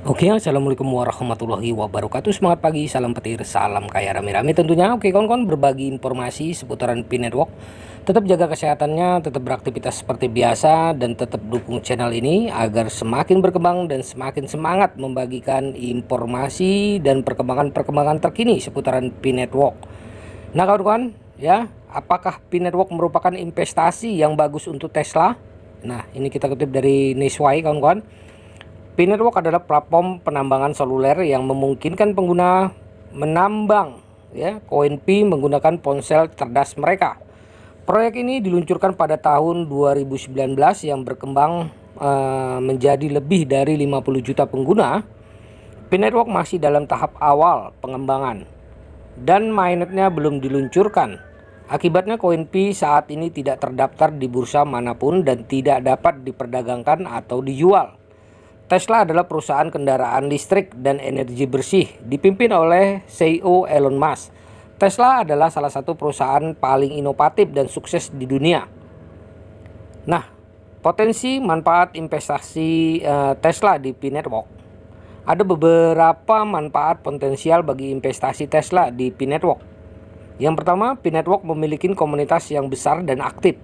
Oke, assalamualaikum warahmatullahi wabarakatuh. Semangat pagi, salam petir, salam kaya rame-rame tentunya. Oke, kawan-kawan, berbagi informasi seputaran Pi Network. Tetap jaga kesehatannya, tetap beraktivitas seperti biasa, dan tetap dukung channel ini agar semakin berkembang dan semakin semangat membagikan informasi dan perkembangan-perkembangan terkini seputaran Pi Network. Nah, kawan-kawan, ya, apakah Pi Network merupakan investasi yang bagus untuk Tesla? Nah, ini kita kutip dari Nisway, kawan-kawan. Pi Network adalah platform penambangan seluler yang memungkinkan pengguna menambang koin Pi menggunakan ponsel cerdas mereka. Proyek ini diluncurkan pada tahun 2019 yang berkembang menjadi lebih dari 50 juta pengguna. Pi Network masih dalam tahap awal pengembangan dan mainnetnya belum diluncurkan. Akibatnya koin Pi saat ini tidak terdaftar di bursa manapun dan tidak dapat diperdagangkan atau dijual. Tesla adalah perusahaan kendaraan listrik dan energi bersih dipimpin oleh CEO Elon Musk. Tesla adalah salah satu perusahaan paling inovatif dan sukses di dunia. Nah, potensi manfaat investasi Tesla di Pi Network. Ada beberapa manfaat potensial bagi investasi Tesla di Pi Network. Yang pertama, Pi Network memiliki komunitas yang besar dan aktif.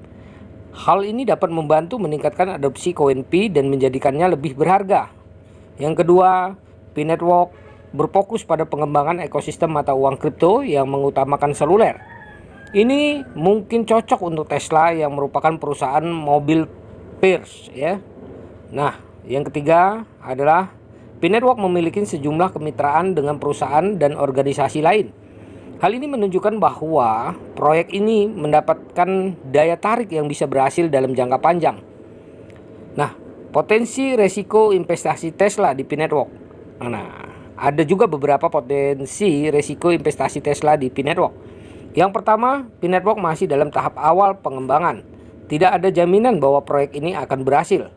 Hal ini dapat membantu meningkatkan adopsi koin Pi dan menjadikannya lebih berharga. Yang kedua, Pi Network berfokus pada pengembangan ekosistem mata uang kripto yang mengutamakan seluler. Ini mungkin cocok untuk Tesla yang merupakan perusahaan mobil peers ya. Nah, yang ketiga adalah Pi Network memiliki sejumlah kemitraan dengan perusahaan dan organisasi lain. Hal ini menunjukkan bahwa proyek ini mendapatkan daya tarik yang bisa berhasil dalam jangka panjang. Nah, potensi resiko investasi Tesla di Pi Network. Nah, ada juga beberapa potensi resiko investasi Tesla di Pi Network. Yang pertama, Pi Network masih dalam tahap awal pengembangan. Tidak ada jaminan bahwa proyek ini akan berhasil.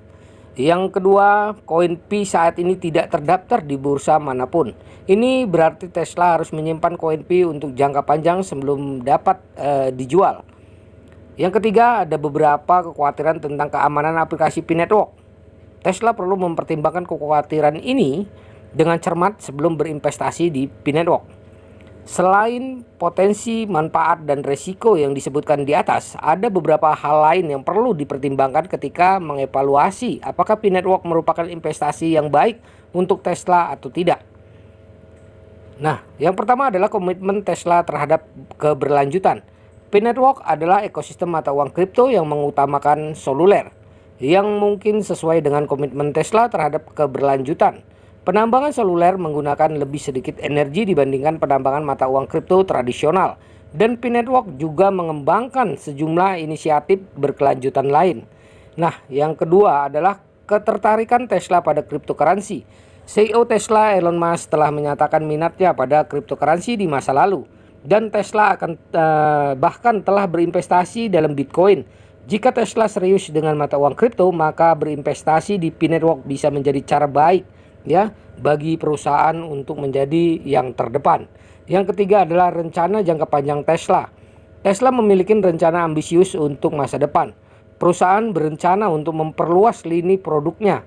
Yang kedua, koin Pi saat ini tidak terdaftar di bursa manapun. Ini berarti Tesla harus menyimpan koin Pi untuk jangka panjang sebelum dapat dijual. Yang ketiga, ada beberapa kekhawatiran tentang keamanan aplikasi Pi Network. Tesla perlu mempertimbangkan kekhawatiran ini dengan cermat sebelum berinvestasi di Pi Network. Selain potensi, manfaat, dan resiko yang disebutkan di atas, ada beberapa hal lain yang perlu dipertimbangkan ketika mengevaluasi apakah Pi Network merupakan investasi yang baik untuk Tesla atau tidak. Nah, yang pertama adalah komitmen Tesla terhadap keberlanjutan. Pi Network adalah ekosistem mata uang kripto yang mengutamakan seluler, yang mungkin sesuai dengan komitmen Tesla terhadap keberlanjutan. Penambangan seluler menggunakan lebih sedikit energi dibandingkan penambangan mata uang kripto tradisional, dan Pi Network juga mengembangkan sejumlah inisiatif berkelanjutan lain. Nah, yang kedua adalah ketertarikan Tesla pada cryptocurrency. CEO Tesla Elon Musk telah menyatakan minatnya pada cryptocurrency di masa lalu, dan Tesla akan bahkan telah berinvestasi dalam Bitcoin. Jika Tesla serius dengan mata uang kripto, maka berinvestasi di Pi Network bisa menjadi cara baik bagi perusahaan untuk menjadi yang terdepan. Yang ketiga adalah rencana jangka panjang Tesla. Tesla memiliki rencana ambisius untuk masa depan. Perusahaan berencana untuk memperluas lini produknya,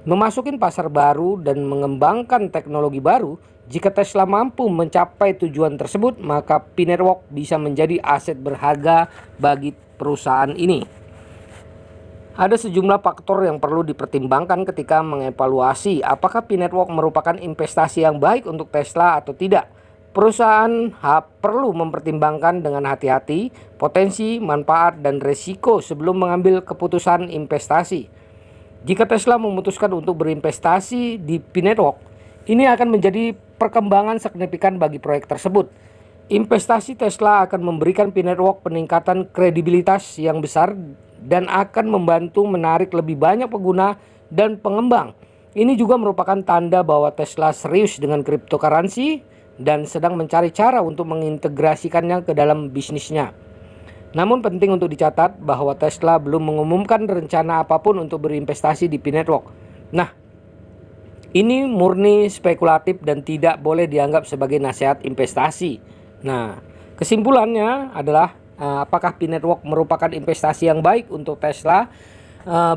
memasuki pasar baru, dan mengembangkan teknologi baru. Jika Tesla mampu mencapai tujuan tersebut, maka Pi Network bisa menjadi aset berharga bagi perusahaan ini. Ada sejumlah faktor yang perlu dipertimbangkan ketika mengevaluasi apakah Pi Network merupakan investasi yang baik untuk Tesla atau tidak. Perusahaan perlu mempertimbangkan dengan hati-hati potensi, manfaat, dan resiko sebelum mengambil keputusan investasi. Jika Tesla memutuskan untuk berinvestasi di Pi Network, ini akan menjadi perkembangan signifikan bagi proyek tersebut. Investasi Tesla akan memberikan Pi Network peningkatan kredibilitas yang besar dan akan membantu menarik lebih banyak pengguna dan pengembang. Ini juga merupakan tanda bahwa Tesla serius dengan cryptocurrency dan sedang mencari cara untuk mengintegrasikannya ke dalam bisnisnya. Namun penting untuk dicatat bahwa Tesla belum mengumumkan rencana apapun untuk berinvestasi di Pi Network. Nah, ini murni spekulatif dan tidak boleh dianggap sebagai nasihat investasi. Nah, kesimpulannya adalah apakah Pi Network merupakan investasi yang baik untuk Tesla?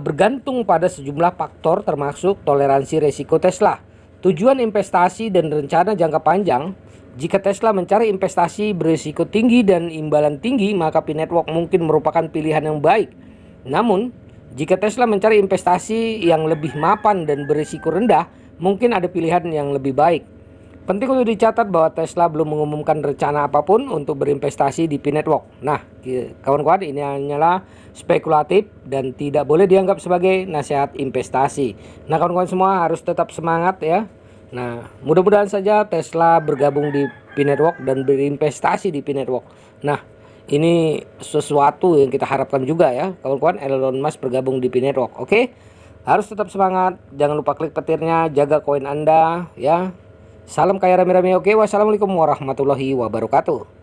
Bergantung pada sejumlah faktor termasuk toleransi resiko Tesla. Tujuan investasi dan rencana jangka panjang. Jika Tesla mencari investasi berisiko tinggi dan imbalan tinggi, maka P-Network mungkin merupakan pilihan yang baik. Namun, jika Tesla mencari investasi yang lebih mapan dan berisiko rendah, mungkin ada pilihan yang lebih baik. Penting untuk dicatat bahwa Tesla belum mengumumkan rencana apapun untuk berinvestasi di P-Network. Nah, kawan-kawan, ini hanyalah spekulatif dan tidak boleh dianggap sebagai nasihat investasi. Nah, kawan-kawan semua harus tetap semangat ya. Nah, mudah-mudahan saja Tesla bergabung di P-Network dan berinvestasi di P-Network. Nah, ini sesuatu yang kita harapkan juga ya, kawan-kawan. Elon Musk bergabung di P-Network. Oke, harus tetap semangat. Jangan lupa klik petirnya, jaga koin Anda ya. Salam kaya rame-rame. Oke, wassalamualaikum warahmatullahi wabarakatuh.